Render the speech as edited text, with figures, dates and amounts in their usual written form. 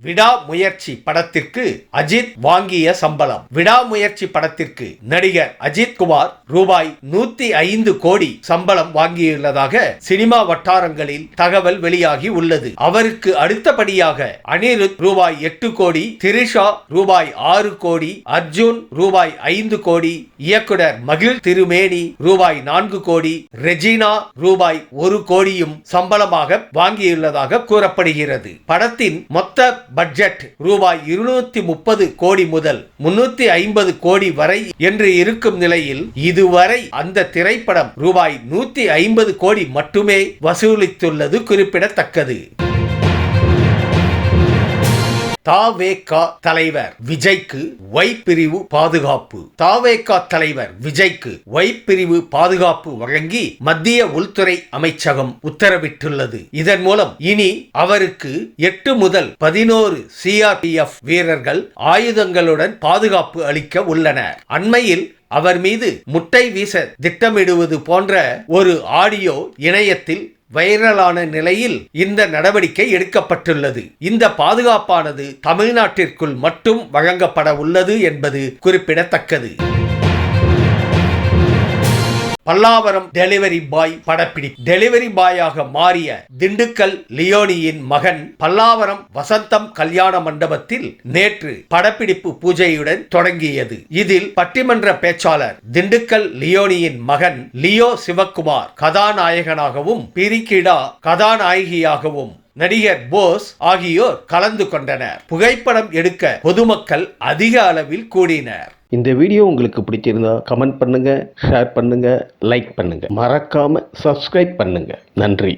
விடாமுயற்சி படத்திற்கு அஜித் வாங்கிய சம்பளம். விடாமுயற்சி படத்திற்கு நடிகர் அஜித் குமார் ரூபாய் 105 கோடி சம்பளம் வாங்கியுள்ளதாக சினிமா வட்டாரங்களில் தகவல் வெளியாகி உள்ளது. அவருக்கு அடுத்தபடியாக அனிருத் ரூபாய் 8 கோடி, திரிஷா ரூபாய் 6 கோடி, அர்ஜுன் ரூபாய் 5 கோடி, இயக்குனர் மகிழ் திருமேனி ரூபாய் 4 கோடி, ரெஜினா ரூபாய் 1 கோடியும் சம்பளமாக வாங்கியுள்ளதாக கூறப்படுகிறது. படத்தின் மொத்த பட்ஜெட் ரூபாய் 230 கோடி முதல் 350 கோடி வரை என்று இருக்கும் நிலையில் இதுவரை அந்த திரைப்படம் ரூபாய் 150 கோடி மட்டுமே வசூலித்துள்ளது குறிப்பிடத்தக்கது. தாவேக தலைவர் விஜய்க்கு ஒய் பிரிவு பாதுகாப்பு. தாவேக தலைவர் விஜய்க்கு ஒய் பிரிவு பாதுகாப்பு வழங்கி மத்திய உள்துறை அமைச்சகம் உத்தரவிட்டுள்ளது. இதன் மூலம் இனி அவருக்கு 8 முதல் 11 CRPF வீரர்கள் ஆயுதங்களுடன் பாதுகாப்பு அளிக்க உள்ளனர். அண்மையில் அவர் மீது முட்டை வீச திட்டமிடுவது போன்ற ஒரு ஆடியோ இணையத்தில் வைரலான நிலையில் இந்த நடவடிக்கை எடுக்கப்பட்டுள்ளது. இந்த பாதுகாப்பானது தமிழ்நாட்டிற்குள் மட்டும் வழங்கப்பட உள்ளது என்பது குறிப்பிடத்தக்கது. பல்லாவரம் டெலிவரி பாய் படப்பிடிப்பு. டெலிவரி பாயாக மாறிய திண்டுக்கல் லியோனியின் மகன் பல்லாவரம் வசந்தம் கல்யாண மண்டபத்தில் நேற்று படப்பிடிப்பு பூஜையுடன் தொடங்கியது. இதில் பட்டிமன்ற பேச்சாளர் திண்டுக்கல் லியோனியின் மகன் லியோ சிவக்குமார் கதாநாயகனாகவும் பிரிகிடா கதாநாயகியாகவும் நடிகர் போஸ் ஆகியோர் கலந்து கொண்டனர். புகைப்படம் எடுக்க பொதுமக்கள் அதிக அளவில் கூடினர். இந்த வீடியோ உங்களுக்கு பிடிச்சிருந்தா கமெண்ட் பண்ணுங்க, ஷேர் பண்ணுங்க, லைக் பண்ணுங்க. மறக்காம சப்ஸ்கிரைப் பண்ணுங்க. நன்றி.